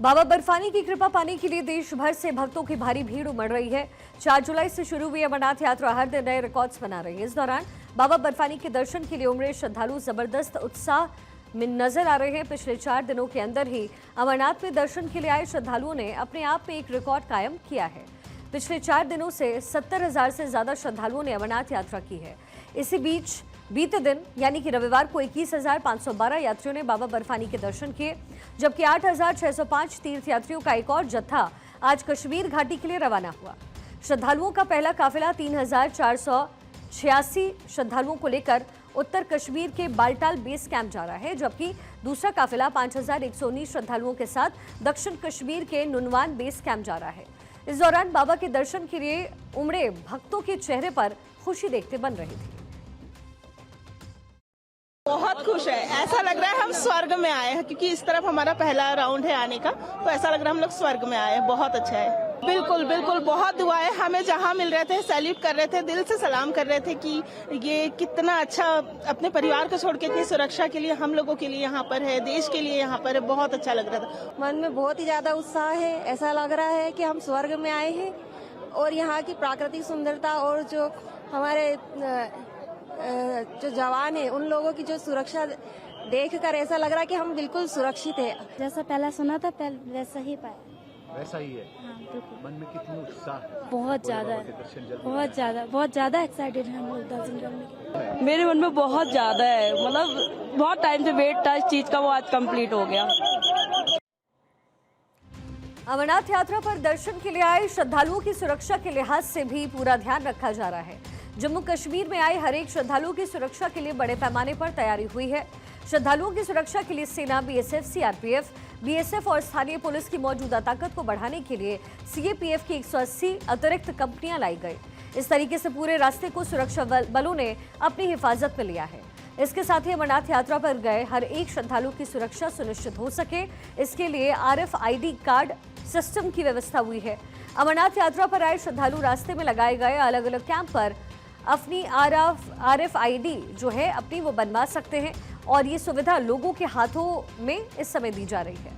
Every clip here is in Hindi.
बाबा बर्फानी की कृपा पाने के लिए देश भर से भक्तों की भारी भीड़ उमड़ रही है। 4 जुलाई से शुरू हुई अमरनाथ यात्रा हर दिन नए रिकॉर्ड्स बना रही है। इस दौरान बाबा बर्फानी के दर्शन के लिए उमड़े श्रद्धालु जबरदस्त उत्साह में नजर आ रहे हैं। पिछले 4 दिनों के अंदर ही अमरनाथ में दर्शन के लिए आए श्रद्धालुओं ने अपने आप में एक रिकॉर्ड कायम किया है। पिछले 4 दिनों से 70,000 से ज्यादा श्रद्धालुओं ने अमरनाथ यात्रा की है। इसी बीच बीते दिन यानी कि रविवार को 21,512 यात्रियों ने बाबा बर्फानी के दर्शन किए, जबकि 8,605 तीर्थयात्रियों का एक और जत्था आज कश्मीर घाटी के लिए रवाना हुआ। श्रद्धालुओं का पहला काफिला 3,486 श्रद्धालुओं को लेकर उत्तर कश्मीर के बाल्टाल बेस कैंप जा रहा है, जबकि दूसरा काफिला 5,119 श्रद्धालुओं के साथ दक्षिण कश्मीर के नुनवान बेस कैंप जा रहा है। इस दौरान बाबा के दर्शन के लिए उमड़े भक्तों के चेहरे पर खुशी देखते बन रही थी। बहुत खुश है, ऐसा लग रहा है हम स्वर्ग में आए हैं, क्योंकि इस तरफ हमारा पहला राउंड है आने का, तो ऐसा लग रहा है हम लोग स्वर्ग में आए हैं। बहुत अच्छा है। बिल्कुल बिल्कुल, बहुत दुआएं हमें जहां मिल रहे थे, सैल्यूट कर रहे थे, दिल से सलाम कर रहे थे कि ये कितना अच्छा अपने परिवार को छोड़ के इतनी सुरक्षा के लिए हम लोगों के लिए यहाँ पर है, देश के लिए यहाँ पर है। बहुत अच्छा लग रहा था। मन में बहुत ही ज्यादा उत्साह है। ऐसा लग रहा है कि हम स्वर्ग में आए हैं और यहाँ की प्राकृतिक सुंदरता और जो हमारे जो जवान है उन लोगों की जो सुरक्षा देखकर ऐसा लग रहा है कि हम बिल्कुल सुरक्षित है। जैसा पहला सुना था वैसा ही पाया। वैसा ही है। हाँ, बिल्कुल। मन में कितनी उत्साह है? बहुत ज्यादा एक्साइटेड है हम लोग दर्शन करने के। मेरे मन में बहुत ज्यादा है, मतलब बहुत टाइम से वेट था इस चीज का, वो आज कंप्लीट हो गया। अमरनाथ यात्रा पर दर्शन के लिए आए श्रद्धालुओं की सुरक्षा के लिहाज से भी पूरा ध्यान रखा जा रहा है। जम्मू कश्मीर में आए हर एक श्रद्धालुओं की सुरक्षा के लिए बड़े पैमाने पर तैयारी हुई है। श्रद्धालुओं की सुरक्षा के लिए सेना, बीएसएफ, सीआरपीएफ, बीएसएफ और स्थानीय पुलिस की मौजूदा ताकत को बढ़ाने के लिए सीएपीएफ की 180 अतिरिक्त कंपनियां लाई गई। इस तरीके से पूरे रास्ते को सुरक्षा बलों ने अपनी हिफाजत में लिया है। इसके साथ ही अमरनाथ यात्रा पर गए हर एक श्रद्धालु की सुरक्षा सुनिश्चित हो सके, इसके लिए RFID कार्ड सिस्टम की व्यवस्था हुई है। अमरनाथ यात्रा पर आए श्रद्धालु रास्ते में लगाए गए अलग अलग कैंप पर अपनी RFID जो है अपनी वो बनवा सकते हैं और ये सुविधा लोगों के हाथों में इस समय दी जा रही है।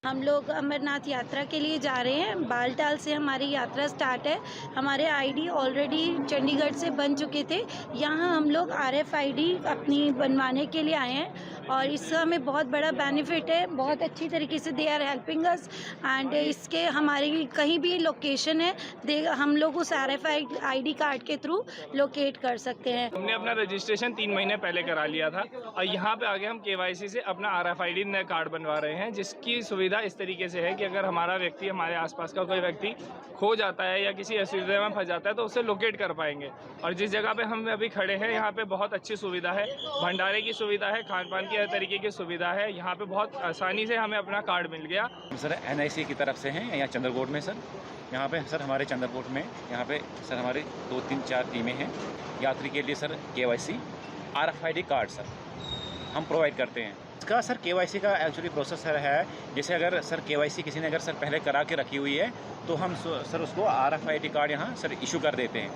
हम लोग अमरनाथ यात्रा के लिए जा रहे हैं। बालटाल से हमारी यात्रा स्टार्ट है। हमारे ID ऑलरेडी चंडीगढ़ से बन चुके थे। यहाँ हम लोग RFID अपनी बनवाने के लिए आए हैं और इससे हमें बहुत बड़ा बेनिफिट है। बहुत अच्छी तरीके से they are helping us and इसके हमारी कहीं भी लोकेशन है हम लोग उस RFID कार्ड के थ्रू लोकेट कर सकते हैं। हमने अपना रजिस्ट्रेशन 3 महीने पहले करा लिया था और यहाँ पे आगे हम KYC से अपना RFID नया कार्ड बनवा रहे हैं, जिसकी सुविधा इस तरीके से है कि अगर हमारा व्यक्ति, हमारे आसपास का कोई व्यक्ति खो जाता है या किसी असुविधा में फंस जाता है तो उसे लोकेट कर पाएंगे। और जिस जगह पे हम अभी खड़े हैं यहाँ पे बहुत अच्छी सुविधा है, भंडारे की सुविधा है, खान पान की हर तरीके की सुविधा है। यहाँ पे बहुत आसानी से हमें अपना कार्ड मिल गया। सर NIC की तरफ से हैं यहाँ चंद्रकोट में सर। यहाँ पे सर हमारे चंद्रकोट में यहाँ पे सर हमारी 2-3-4 टीमें हैं यात्री के लिए sir. KYC RFID card sir हम प्रोवाइड करते हैं। इसका सर KYC का एक्चुअली प्रोसेस है, जैसे अगर सर KYC किसी ने अगर सर पहले करा के रखी हुई है तो हम सर उसको RFID कार्ड यहाँ सर इशू कर देते हैं।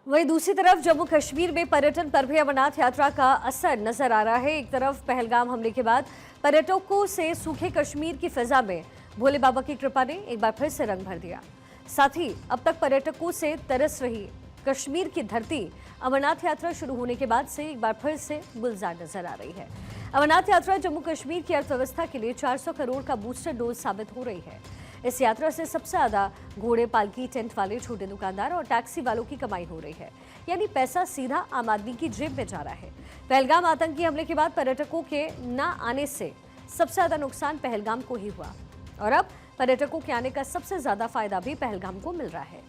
वहीं दूसरी तरफ जम्मू कश्मीर में पर्यटन पर भी अमरनाथ यात्रा का असर नजर आ रहा है। एक तरफ पहलगाम हमले के बाद पर्यटकों से सूखे कश्मीर की फिजा में भोले बाबा की कृपा ने एक बार फिर से रंग भर दिया। साथ ही अब तक पर्यटकों से तरस रही कश्मीर की धरती अमरनाथ यात्रा शुरू होने के बाद से एक बार फिर से गुलजार नजर आ रही है। अमरनाथ यात्रा जम्मू कश्मीर की अर्थव्यवस्था के लिए 400 करोड़ का बूस्टर डोज साबित हो रही है। इस यात्रा से सबसे ज्यादा घोड़े, पालकी, टेंट वाले, छोटे दुकानदार और टैक्सी वालों की कमाई हो रही है, यानी पैसा सीधा आम आदमी की जेब में जा रहा है। पहलगाम आतंकी हमले के बाद पर्यटकों के न आने से सबसे ज्यादा नुकसान पहलगाम को ही हुआ और अब पर्यटकों के आने का सबसे ज्यादा फायदा भी पहलगाम को मिल रहा है।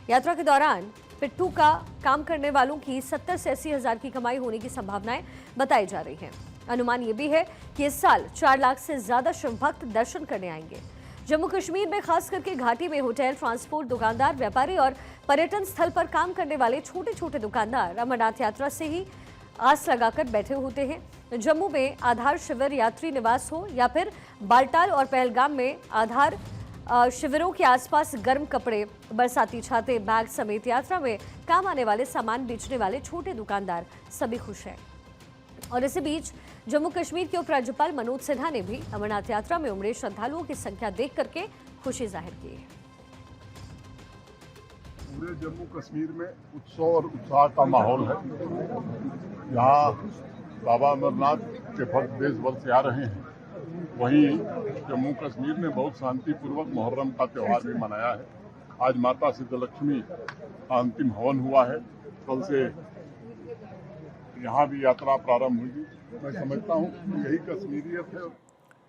यात्रा के दौरान पिट्ठू का काम करने वालों की 70 से 80 हज़ार की कमाई होने की संभावनाएं बताई जा रही हैं। अनुमान ये भी है कि इस साल 4 लाख से ज्यादा शिव भक्त दर्शन करने आएंगे। जम्मू कश्मीर में खास करके घाटी में होटल, ट्रांसपोर्ट, दुकानदार, व्यापारी और पर्यटन स्थल पर काम करने वाले छोटे छोटे दुकानदार अमरनाथ यात्रा से ही आस लगाकर बैठे होते हैं। जम्मू में आधार शिविर, यात्री निवास हो या फिर बाल्टाल और पहलगाम में आधार शिविरों के आसपास गर्म कपड़े, बरसाती छाते, बैग समेत यात्रा में काम आने वाले सामान बेचने वाले छोटे दुकानदार सभी खुश हैं। और इसी बीच जम्मू कश्मीर के उपराज्यपाल मनोज सिन्हा ने भी अमरनाथ यात्रा में उमड़े श्रद्धालुओं की संख्या देख करके खुशी जाहिर की है। पूरे जम्मू कश्मीर में उत्सव और उत्साह का माहौल है। यहाँ बाबा अमरनाथ के भक्त देश भर से आ रहे हैं। वहीं जम्मू कश्मीर में बहुत शांतिपूर्वक मुहर्रम का त्यौहार भी मनाया है। आज माता सिद्धलक्ष्मी का अंतिम हवन हुआ है। कल से यहाँ भी यात्रा प्रारंभ हुई। मैं समझता हूँ यही कश्मीरियत है।